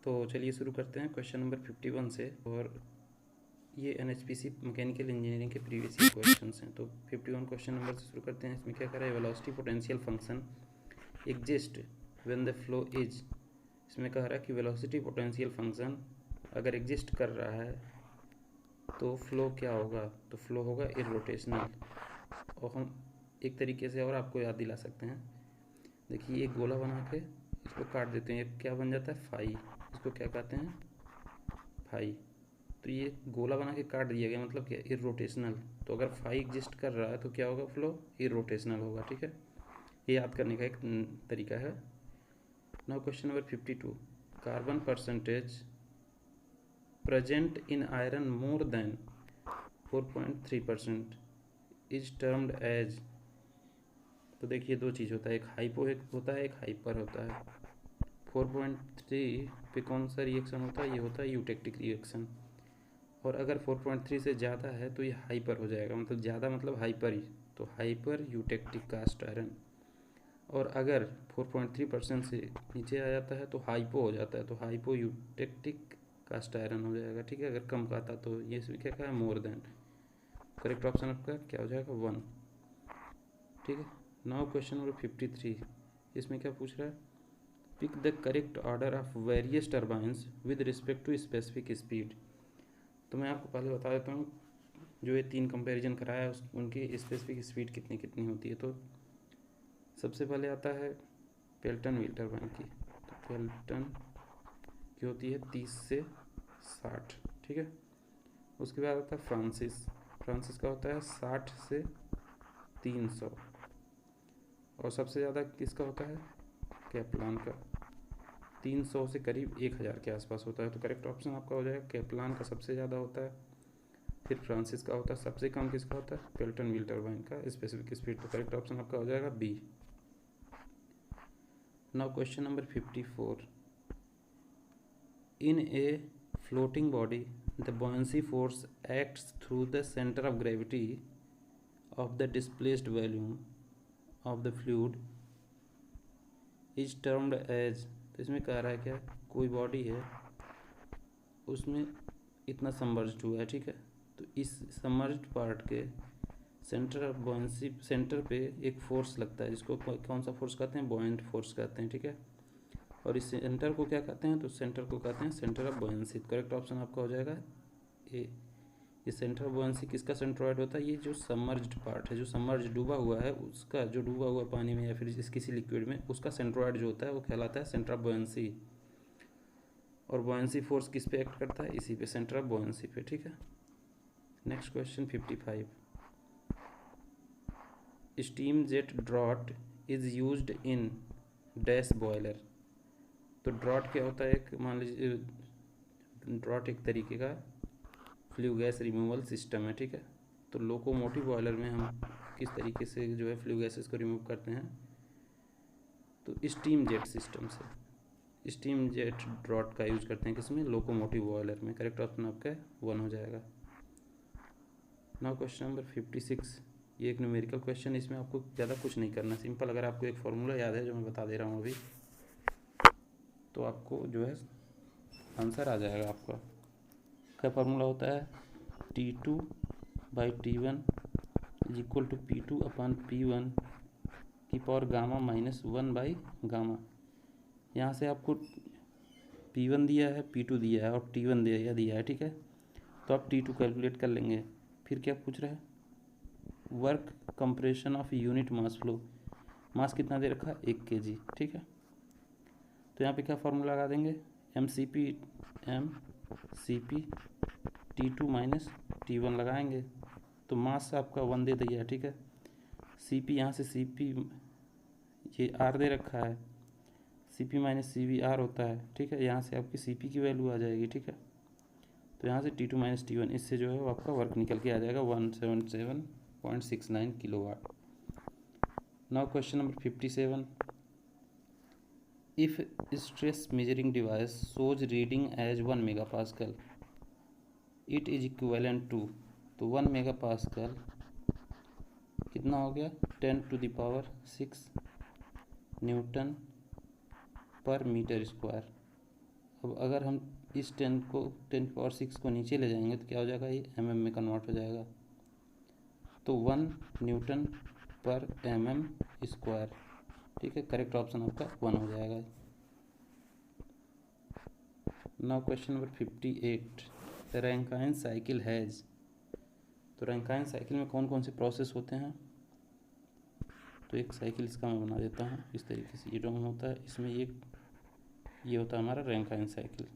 तो चलिए शुरू करते हैं क्वेश्चन नंबर 51 से। और ये NHPC मैकेनिकल इंजीनियरिंग के प्रीवियस ईयर क्वेश्चंस हैं। तो 51 क्वेश्चन नंबर से शुरू करते हैं। इसमें क्या करा है, velocity potential function exist when the flow is. इसमें कह रहा है कि वेलोसिटी पोटेंशियल फंक्शन अगर एग्जिस्ट कर रहा है तो फ्लो क्या होगा, तो फ्लो होगा इरोटेशनल। और हम एक तरीके से और आपको याद दिला सकते हैं। देखिए एक गोला बना के इसको काट देते हैं, ये क्या बन जाता है, फाई। इसको क्या कहते हैं, फाई। तो ये गोला बना के काट दिया गया, मतलब क्या, इरोटेशनल। तो अगर फाई एग्जिस्ट कर रहा है तो क्या होगा, फ्लो इरोटेशनल होगा। ठीक है, ये याद करने का एक तरीका है। Now question number 52, carbon percentage present in iron more than 4.3% is termed as. तो देखिए दो चीज़ होता है, एक हाइपो एक होता है, एक हाइपर होता है। 4.3 पे कौन सा रिएक्शन होता है, ये होता है यूटेक्टिक रिएक्शन। और अगर 4.3 से ज़्यादा है तो ये हाइपर हो जाएगा, मतलब ज़्यादा मतलब हाइपर ही, तो हाइपर यूटेक्टिक कास्ट आयरन। और अगर 4.3% से नीचे आ जाता है तो हाइपो हो जाता है, तो हाइपो यूटेक्टिक कास्ट आयरन हो जाएगा। ठीक है, अगर कम का था तो ये क्या कहा है, मोर देन। करेक्ट ऑप्शन आपका क्या हो जाएगा, 1। ठीक है, नाउ क्वेश्चन नंबर 53, इसमें क्या पूछ रहा है, pick the correct order of various turbines with respect to specific speed. तो मैं आपको पहले बता देता हूँ, जो ये 3 कंपैरिजन कराया है उनकी स्पेसिफिक स्पीड कितनी कितनी होती है। तो सबसे पहले आता है पेल्टन व्हील टर्बाइन की। तो पेल्टन की होती है 30 से 60। ठीक है, उसके बाद आता है फ्रांसिस का होता है 60 से 300। और सबसे ज़्यादा किसका होता है, कैप्लान का, 300 से करीब 1000 के आसपास होता है। तो करेक्ट ऑप्शन आपका हो जाएगा कैप्लान का सबसे ज़्यादा होता है, फिर फ्रांसिस का होता है, सबसे कम किसका होता है, पेल्टन व्हील टर्बाइन का स्पेसिफिक स्पीड। तो करेक्ट ऑप्शन आपका हो जाएगा B. Now question number 54, in a floating body the buoyancy force acts through the center of gravity of the displaced volume of the fluid is termed as। तो इसमें कह रहा है क्या, कोई बॉडी है उसमें इतना सबमर्ज्ड हुआ है। ठीक है, तो इस सबमर्ज्ड पार्ट के सेंटर ऑफ बॉयंसी, सेंटर पे एक फोर्स लगता है जिसको कौन सा फोर्स कहते हैं, बॉयंट फोर्स कहते हैं। ठीक है, और इस सेंटर को क्या कहते हैं, तो सेंटर को कहते हैं centre of buoyancy. Correct option आपका हो जाएगा ए। ये सेंटर ऑफ बॉयंसी किसका सेंट्रॉइड होता है, ये जो सबमर्ज्ड पार्ट है, जो सबमर्ज डूबा हुआ है, उसका जो डूबा हुआ पानी में या फिर किसी लिक्विड में, उसका सेंट्रॉइड जो होता है वो कहलाता है सेंटर ऑफ बॉयंसी। और बॉयंसी फोर्स किस पे एक्ट करता है, इसी पे, सेंटर ऑफ बॉयंसी पे। ठीक है, next question 55, steam jet draught is used in dash boiler. तो ड्रॉट क्या होता है, एक मान लीजिए ड्रॉट एक तरीके का फ्लू गैस रिमूवल सिस्टम है। ठीक है, तो लोकोमोटिव बॉयलर में हम किस तरीके से जो है फ्लू गैसेस को रिमूव करते हैं, तो स्टीम जेट सिस्टम से, स्टीम जेट ड्रॉट का यूज करते हैं किसमें, लोकोमोटिव बॉयलर में। करेक्ट ऑप्शन आपका 1 हो जाएगा। नाउ क्वेश्चन नंबर 56, ये एक न्यूमेरिकल क्वेश्चन, इसमें आपको ज़्यादा कुछ नहीं करना, सिंपल। अगर आपको एक फार्मूला याद है जो मैं बता दे रहा हूँ अभी, तो आपको जो है आंसर आ जाएगा आपका। क्या फार्मूला होता है, T2/T1 is equal to P2/P1 की पावर गामा -1/गामा। यहाँ से आपको P1 दिया है, P2 दिया है और T1 दिया है। ठीक है, तो आप T2 कैलकुलेट कर लेंगे। फिर क्या पूछ रहा है, work compression of unit mass flow, mass कितना दे रखा है, 1 kg। ठीक है, तो यहाँ पे क्या फार्मूला लगा देंगे, MCP T2 - T1 लगाएंगे, तो मास आपका 1 दे दिया है। ठीक है, CP यहाँ से CP ये R दे रखा है, CP - CV R होता है। ठीक है, यहाँ से आपकी CP की वैल्यू आ जाएगी। ठीक है, तो यहाँ से T2 - T1, इससे जो है वो आपका वर्क निकल के आ जाएगा 177.69 kilowatt. Now question number 57, if stress measuring device shows reading as 1 megapascal it is equivalent to. तो 1 मेगापास्कल कितना हो गया, 10⁶ न्यूटन पर मीटर स्क्वायर। अब अगर हम इस 10 की पावर 6 को नीचे ले जाएंगे तो क्या हो जाएगा, ये mm में कन्वर्ट हो जाएगा। तो 1 न्यूटन पर mm स्क्वायर, ठीक है। करेक्ट ऑप्शन आपका 1 हो जाएगा। Now question number 58, Rankine cycle has. तो रैंकाइन साइकिल में कौन कौन से प्रोसेस होते हैं। तो एक साइकिल इसका मैं बना देता हूँ इस तरीके से, ये ड्राउन होता है, इसमें ये होता है हमारा रैंकाइन साइकिल।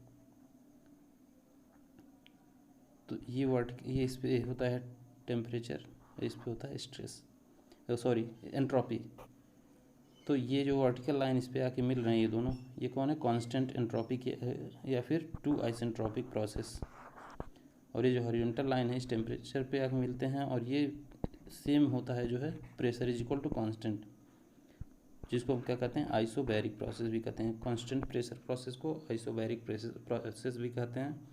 तो ये इस पे होता है टेम्परेचर, इस पे होता है स्ट्रेस, सॉरी एंट्रोपी। तो ये जो वर्टिकल लाइन इस पे आके मिल रहे हैं ये दोनों, ये कौन है, कांस्टेंट एंट्रोपी के या फिर टू आइसेंट्रोपिक प्रोसेस। और ये जो हॉरिजॉन्टल लाइन है इस टेम्परेचर पे आके मिलते हैं, और ये सेम होता है जो है pressure is equal to constant, जिसको हम क्या कहते हैं, आइसोबैरिक प्रोसेस भी कहते हैं। कांस्टेंट प्रेशर प्रोसेस को आइसोबैरिक प्रोसेस भी कहते हैं।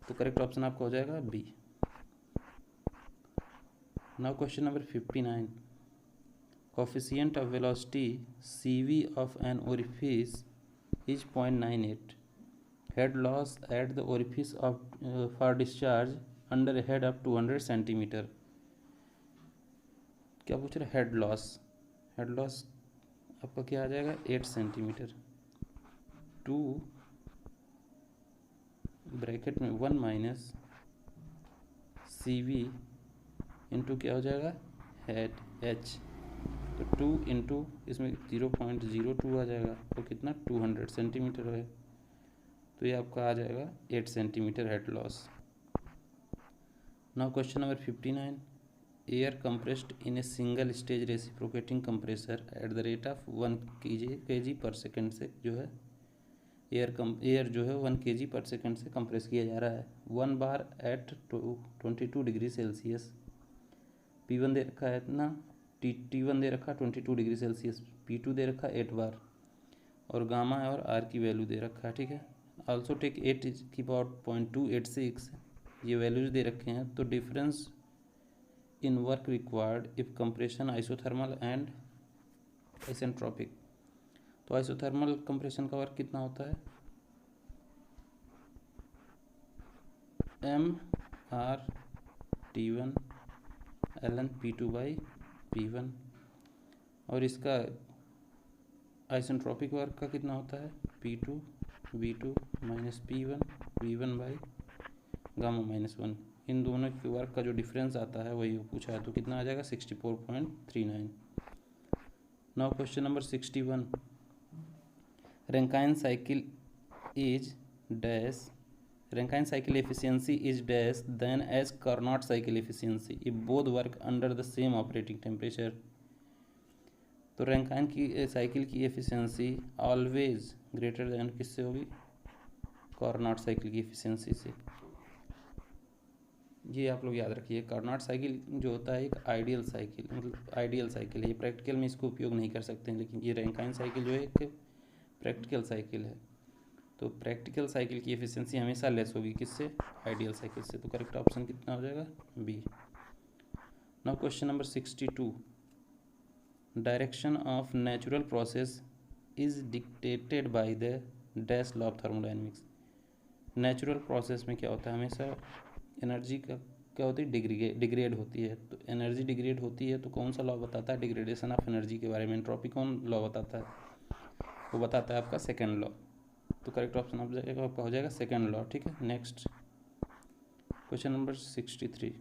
तो करेक्ट ऑप्शन आपका हो जाएगा B. Now question number 59, coefficient of velocity CV of an orifice is 0.98. Head loss at the orifice for discharge under a head of 200 centimetre. क्या पूछ रहे, हेड लॉस आपका क्या आ जाएगा, 8 सेंटीमीटर। 2 ब्रैकेट में 1 माइनस CV इंटू क्या हो जाएगा, हेड H। तो 2 इंटू इसमें 0.02 आ जाएगा, तो कितना 200 सेंटीमीटर है। तो ये आपका आ जाएगा 8 centimetre head loss. Now question number 59, air compressed in a single stage reciprocating compressor at the rate of 1 kg पर सेकेंड से जो है एयर जो है 1 kg पर सेकेंड से कंप्रेस किया जा रहा है 1 बार एट 22 डिग्री सेल्सियस। P1 दे रखा है इतना, T1 दे रखा 22 डिग्री सेल्सियस, P2 दे रखा 8 बार, और गामा और आर की वैल्यू दे रखा है, ठीक है। आल्सो टेक 8 की पावर 0.286, ये वैल्यूज दे रखे हैं। तो difference in work required if compression isothermal and isentropic. तो आइसोथर्मल कंप्रेशन का वर्क कितना होता है, MR/T1 ln P2/P1, और इसका आइसेंट्रोपिक वर्क का कितना होता है, P2/V2 माइनस P1 V1/गामा-1। इन दोनों के वर्क का जो डिफरेंस आता है वही पूछा है, तो कितना आ जाएगा 64.39। Now question number 61, Rankine cycle efficiency is dash then as Carnot cycle efficiency if both work under the same operating temperature। तो रैंकाइन की साइकिल की एफिशिएंसी ऑलवेज ग्रेटर देन किससे होगी, कार्नोट साइकिल की एफिशिएंसी से। ये आप लोग याद रखिए, कार्नोट साइकिल जो होता है एक आइडियल साइकिल, मतलब आइडियल साइकिल है। ये प्रैक्टिकल में इसको उपयोग नहीं कर सकते हैं, लेकिन ये रैंकाइन साइकिल जो है एक प्रैक्टिकल साइकिल है। तो प्रैक्टिकल साइकिल की एफिशिएंसी हमेशा लेस होगी किससे, आइडियल साइकिल से। तो करेक्ट ऑप्शन कितना हो जाएगा, B. Now question number 62, direction of natural process is dictated by the dash law of thermodynamics. Natural process में क्या होता है, हमेशा एनर्जी का क्या होती है, डिग्रेड होती है। तो एनर्जी डिग्रेड होती है तो कौन सा लॉ बताता है डिग्रेडेशन ऑफ एनर्जी के बारे में, एंट्रोपी कौन लॉ बताता है, वो बताता है आपका सेकेंड लॉ। तो करेक्ट ऑप्शन आपका हो जाएगा सेकेंड लॉ, ठीक है। Next question number 63,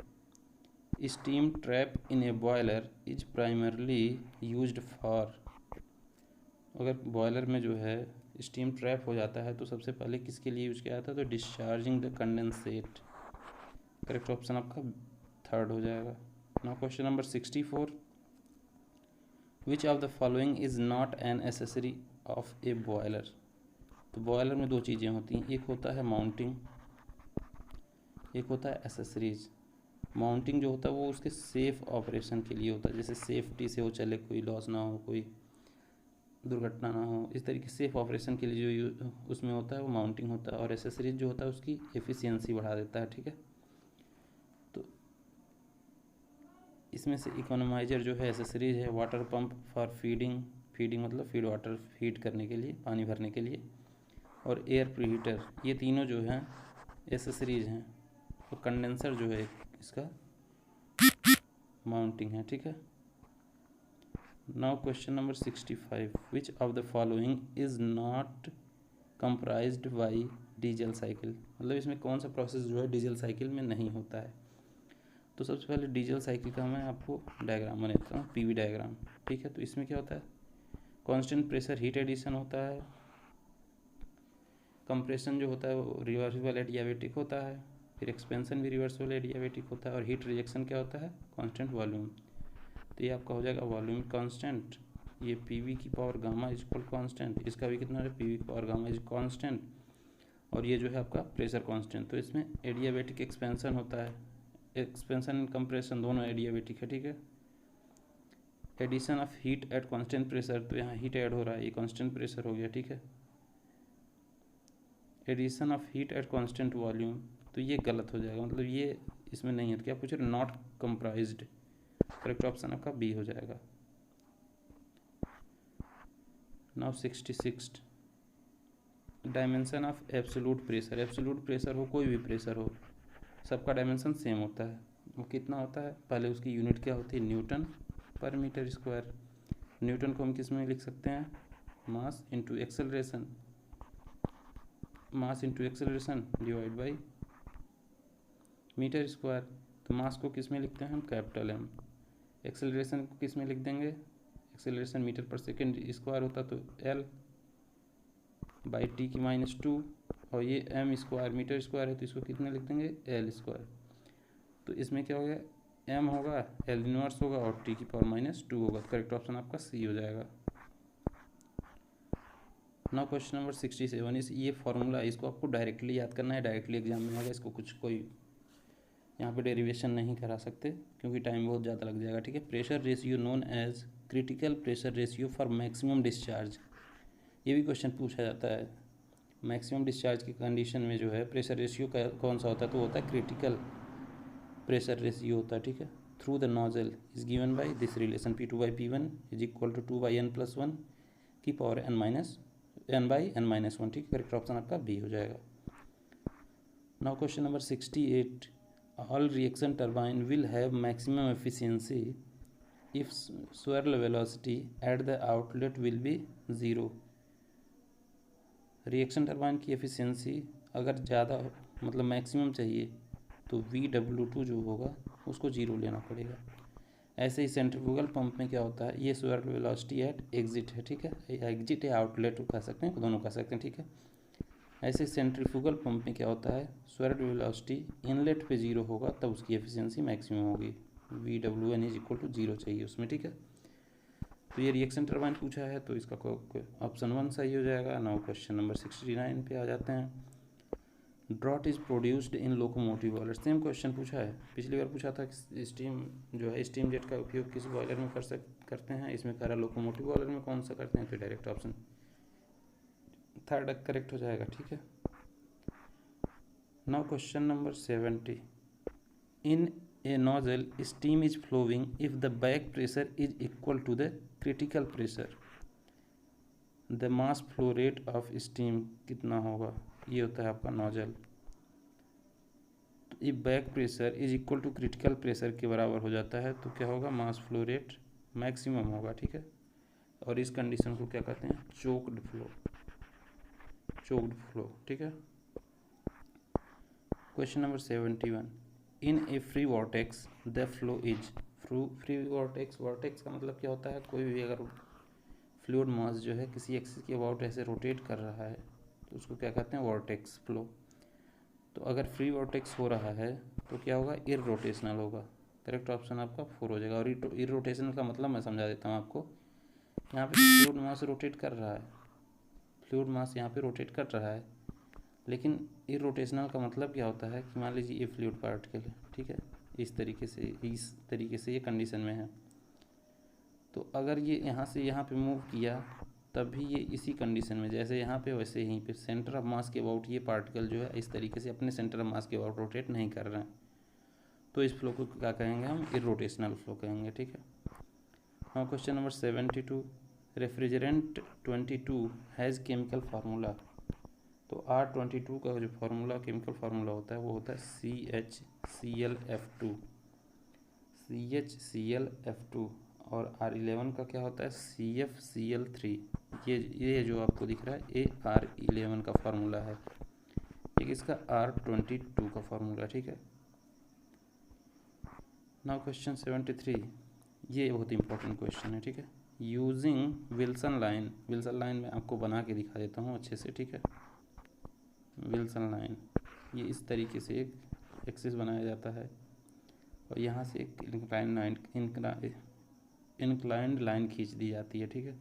steam trap in A boiler is primarily used for. अगर बॉयलर में जो है स्टीम ट्रैप हो जाता है तो सबसे पहले किसके लिए यूज किया जाता है, तो discharging the condensate. Correct option आपका थर्ड हो जाएगा। Now question number 64, which of the following is not an accessory of A boiler. तो बॉयलर में दो चीज़ें होती हैं, एक होता है माउंटिंग, एक होता है एसेसरीज। माउंटिंग जो होता है वो उसके सेफ ऑपरेशन के लिए होता है, जैसे सेफ्टी से वो चले, कोई लॉस ना हो, कोई दुर्घटना ना हो, इस तरीके से सेफ ऑपरेशन के लिए जो उसमें होता है वो माउंटिंग होता है। और एसेसरीज जो होता है उसकी एफिशिएंसी बढ़ा देता है, ठीक है। तो इसमें से इकोनोमाइजर जो है एसेसरीज है, वाटर पंप फॉर फीडिंग मतलब फीड वाटर फीड करने के लिए, पानी भरने के लिए। और एयर प्रीहीटर, ये तीनों जो हैं एसेसरीज हैं। तो कंडेंसर जो है इसका माउंटिंग है, ठीक है। Now question number 65, which of the following is not comprised by diesel cycle, मतलब इसमें कौन सा प्रोसेस जो है डीजल साइकिल में नहीं होता है। तो सबसे पहले डीजल साइकिल का मैं आपको डायग्राम बना देता हूँ, पीवी डायग्राम, ठीक है। तो इसमें क्या होता है, कांस्टेंट प्रेशर हीट एडिशन होता है, कंप्रेशन जो होता है वो रिवर्सिबल एडियाबेटिक होता है, फिर एक्सपेंशन भी रिवर्सिबल एडियाबेटिक होता है, और हीट रिजेक्शन क्या होता है, कांस्टेंट वॉल्यूम। तो ये आपका हो जाएगा वॉल्यूम कांस्टेंट, ये पीवी की power gamma is equal constant, इसका भी कितना है, पीवी की पावर गामा इज कांस्टेंट, और ये जो है आपका प्रेशर कांस्टेंट। तो इसमें एडियाबेटिक एक्सपेंशन होता है, एक्सपेंशन एंड कंप्रेशन दोनों एडियाबेटिक है, ठीक है। Addition of heat at constant pressure, तो यहाँ हीट ऐड हो रहा है, ये कांस्टेंट प्रेशर हो गया, ठीक है। Addition of heat at constant volume, तो ये गलत हो जाएगा, मतलब ये इसमें नहीं है। तो क्या पूछ रहे, नॉट कंप्राइज्ड, करेक्ट ऑप्शन आपका बी हो जाएगा। Now 66, dimension of absolute pressure, absolute pressure हो कोई भी प्रेशर हो, सबका डायमेंशन सेम होता है। वो कितना होता है, पहले उसकी यूनिट क्या होती है, न्यूटन पर मीटर स्क्वायर। न्यूटन को हम किस में लिख सकते हैं, mass into acceleration, mass into acceleration divide by metre square. तो मास को किस में लिखते हैं हम, कैपिटल एम। एक्सेलरेशन को किस में लिख देंगे, एक्सेलरेशन मीटर पर सेकेंड स्क्वायर होता तो एल बाई टी की -2, और ये एम स्क्वायर मीटर स्क्वायर है तो इसको कितने लिख देंगे, एल स्क्वायर। तो इसमें क्या हो गया, एम होगा, एल इनवर्स होगा, और टी की पावर -2 होगा। तो करेक्ट ऑप्शन आपका सी हो जाएगा। नाउ क्वेश्चन नंबर 67 इस ये फॉर्मूला, इसको आपको डायरेक्टली याद करना है, डायरेक्टली एग्जाम में आएगा, इसको कुछ कोई यहाँ पे डेरिवेशन नहीं करा सकते क्योंकि टाइम बहुत ज़्यादा लग जाएगा, ठीक है। Pressure ratio known as critical pressure ratio for maximum discharge, ये भी क्वेश्चन पूछा जाता है। मैक्सिमम डिस्चार्ज की कंडीशन में जो है प्रेशर रेशियो कौन सा होता है, तो वो होता है क्रिटिकल प्रेशर रेशियो होता है, ठीक है। Through the nozzle is given by this relation P2/P1 is equal to 2/n+1 की पावर n/n-1, ठीक है। करेक्ट ऑप्शन आपका बी हो जाएगा। Now question number 68, all reaction turbine will have maximum efficiency if swirl velocity at the outlet will be 0। Reaction turbine की efficiency अगर ज़्यादा मतलब मैक्सिमम चाहिए तो VW2 जो होगा उसको 0 लेना पड़ेगा। ऐसे ही सेंट्रीफ्यूगल पंप में क्या होता है, ये swirl वेलोसिटी एट एग्जिट है, ठीक है, या एग्जिट या आउटलेट कह सकते हैं, दोनों कह सकते हैं, ठीक है। ऐसे सेंट्रीफ्यूगल पंप में क्या होता है, swirl वेलोसिटी इनलेट पे 0 होगा तब उसकी एफिशिएंसी मैक्सिमम होगी, VWN इज इक्वल टू 0 चाहिए उसमें, ठीक है। तो ये रिएक्शन टर्बाइन पूछा है तो इसका ऑप्शन 1 सही हो जाएगा। नाउ क्वेश्चन नंबर 69 पे आ जाते हैं। Draught is produced in locomotive boiler, same question पूछा है, पिछली बार पूछा था कि स्टीम जो है स्टीम जेट का उपयोग किस बॉयलर में करते हैं, इसमें कह रहा लोकोमोटिव बॉयलर में कौन सा करते हैं, तो डायरेक्ट ऑप्शन थर्ड करेक्ट हो जाएगा, ठीक है। Now question number 70, in a nozzle steam is flowing if the back pressure is equal to the critical pressure, the mass flow rate of steam कितना होगा, ये होता है आपका नोजल। तो if back pressure is equal to critical pressure के बराबर हो जाता है तो क्या होगा, मास फ्लो रेट मैक्सिमम होगा, ठीक है। और इस कंडीशन को क्या कहते हैं, चोक्ड फ्लो, चोक्ड फ्लो, ठीक है। Question number 71, in A free vortex the flow is, free vortex, vortex का मतलब क्या होता है, कोई भी अगर फ्लूइड मास जो है किसी एक्सिस के अबाउट ऐसे रोटेट कर रहा है तो उसको क्या कहते हैं, वॉर्टेक्स फ्लो। तो अगर फ्री वॉर्टेक्स हो रहा है तो क्या होगा, इररोटेशनल होगा। करेक्ट ऑप्शन आपका 4 हो जाएगा। और इररोटेशनल का मतलब मैं समझा देता हूँ आपको, यहाँ पे फ्लूइड मास रोटेट कर रहा है, फ्लूइड मास यहाँ पे रोटेट कर रहा है, लेकिन इररोटेशनल का मतलब क्या होता है कि मान लीजिए ये फ्लूइड पार्टिकल है, ठीक है, इस तरीके से ये कंडीशन में है। तो अगर ये यहाँ से यहाँ पे मूव किया तब भी ये इसी कंडीशन में, जैसे यहाँ पे वैसे यहीं पे सेंटर ऑफ मास के अबाउट ये पार्टिकल जो है इस तरीके से अपने सेंटर ऑफ मास के अबाउट रोटेट नहीं कर रहे हैं, तो इस फ्लो को क्या कहेंगे हम, इररोटेशनल फ्लो कहेंगे, ठीक है। हाँ question number 72, refrigerant 22 has chemical formula, तो R22 का जो फार्मूला, केमिकल फार्मूला होता है वो होता है CHClF2, CHClF2। और R11 का क्या होता है CFCl3। ये जो आपको दिख रहा है ये R11 का फार्मूला है, एक इसका R22 का फार्मूला, ठीक है। नाउ क्वेश्चन 73, ये बहुत इंपॉर्टेंट क्वेश्चन है, ठीक है। Using Wilson line, Wilson line में आपको बना के दिखा देता हूँ अच्छे से, ठीक है। विल्सन लाइन ये इस तरीके से एक एक्सिस बनाया जाता है और यहाँ से एक इंक्लाइंड लाइन खींच दी जाती है, ठीक है।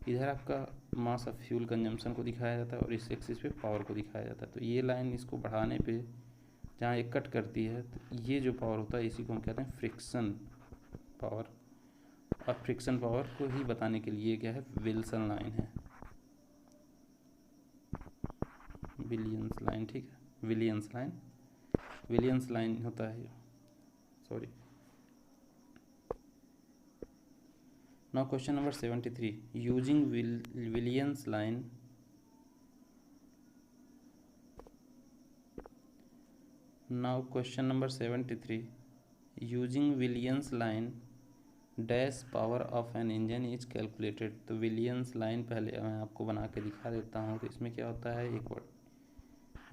इधर आपका मास ऑफ फ्यूल कंजम्पशन को दिखाया जाता है और इस एक्सिस पे पावर को दिखाया जाता है। तो ये लाइन इसको बढ़ाने पे जहाँ एक कट करती है तो ये जो पावर होता है इसी को हम कहते हैं फ्रिक्शन पावर। और फ्रिक्शन पावर को ही बताने के लिए क्या है विल्सन लाइन है, विलियंस लाइन, ठीक है। विलियंस लाइन होता है, sorry. Now question number 73, using Willans line, now question number 73, using Willans line dash power of an engine is calculated. तो विलियंस लाइन पहले मैं आपको बना के दिखा देता हूँ। तो इसमें क्या होता है, एक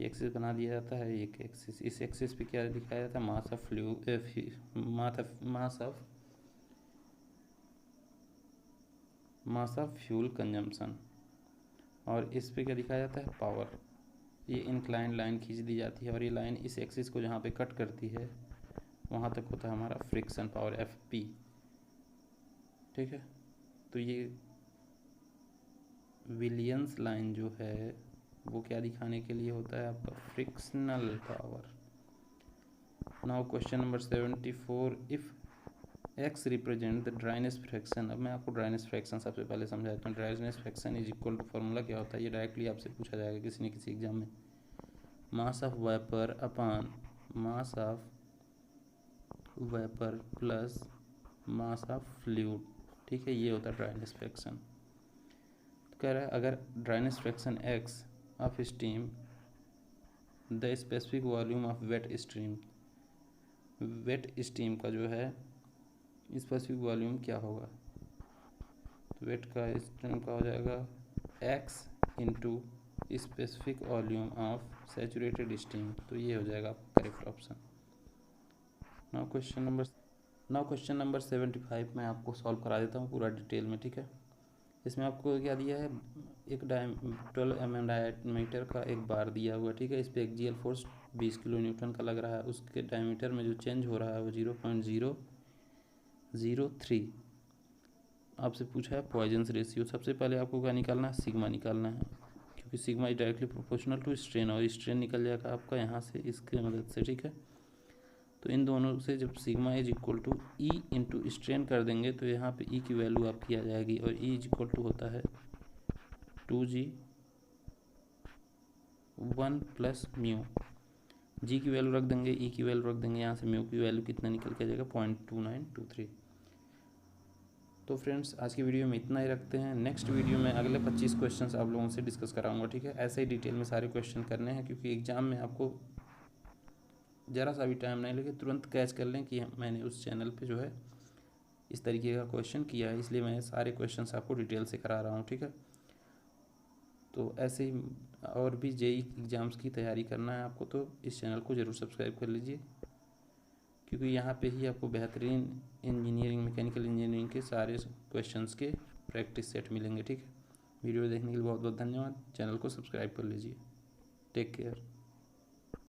एक्सिस बना दिया जाता है, एक एक्सिस, इस एक्सिस पे क्या दिखाया जाता है मास ऑफ फ्यूल कंजम्पशन, और इस पे क्या दिखाया जाता है पावर। ये इंक्लाइंड लाइन खींच दी जाती है और ये लाइन इस एक्सिस को जहाँ पे कट करती है वहाँ तक होता है हमारा फ्रिक्शन पावर FP, ठीक है। तो ये विलियंस लाइन जो है वो क्या दिखाने के लिए होता है आपका frictional power. Now question number 74, if x represent the dryness fraction. अब मैं आपको ड्राइनेस फ्रैक्शन सबसे पहले समझाता हूँ। Dryness fraction is equal to, formula क्या होता है ये डायरेक्टली आपसे पूछा जाएगा किसी न किसी एग्जाम में, mass of vapour upon mass of vapour plus mass of fluid, ठीक है। ये होता है ड्राइनेस फ्रैक्शन। तो कह रहा है अगर dryness fraction x of steam the specific volume of wet stream, wet steam का जो है स्पेसिफिक वॉल्यूम क्या होगा, तो वेट का स्ट्रीम का हो जाएगा x into specific volume of saturated steam. तो ये हो जाएगा आपका correct option. Now question number 75 मैं आपको सॉल्व करा देता हूँ पूरा डिटेल में, ठीक है। इसमें आपको क्या दिया है, एक 12 mm डायमीटर का एक बार दिया हुआ, ठीक है। इस पर एक्सियल फोर्स 20 किलो न्यूटन का लग रहा है। उसके डायमीटर में जो चेंज हो रहा है वो 0.003। आपसे पूछा है पॉइजन्स रेशियो। सबसे पहले आपको क्या निकालना है, सिग्मा निकालना है, क्योंकि sigma is directly proportional to strain, और स्ट्रेन निकल जाएगा आपका यहाँ से इसके मदद से, ठीक है। तो इन दोनों से जब sigma is equal to E into strain कर देंगे तो यहाँ पे ई की वैल्यू आपकी आ जाएगी, और ई इज इक्वल टू होता है 2g 1 प्लस म्यू। जी की वैल्यू रख देंगे, ई की वैल्यू रख देंगे, यहाँ से म्यू की वैल्यू कितना निकल के आ जाएगा 0.2923। तो फ्रेंड्स आज की वीडियो में इतना ही रखते हैं। नेक्स्ट वीडियो में अगले 25 क्वेश्चंस आप लोगों से डिस्कस कराऊंगा, ठीक है। ऐसे ही डिटेल में सारे क्वेश्चन करने हैं, क्योंकि एग्जाम में आपको ज़रा सा भी टाइम नहीं लगे, तुरंत कैच कर लें कि मैंने उस चैनल पे जो है इस तरीके का क्वेश्चन किया है, इसलिए मैं सारे क्वेश्चंस आपको डिटेल से करा रहा हूँ, ठीक है। तो ऐसे ही और भी जेई एग्ज़ाम्स की तैयारी करना है आपको तो इस चैनल को ज़रूर सब्सक्राइब कर लीजिए, क्योंकि यहाँ पे ही आपको बेहतरीन इंजीनियरिंग, मैकेनिकल इंजीनियरिंग के सारे क्वेश्चंस के प्रैक्टिस सेट मिलेंगे, ठीक है। वीडियो देखने के लिए बहुत बहुत धन्यवाद। चैनल को सब्सक्राइब कर लीजिए। Take care.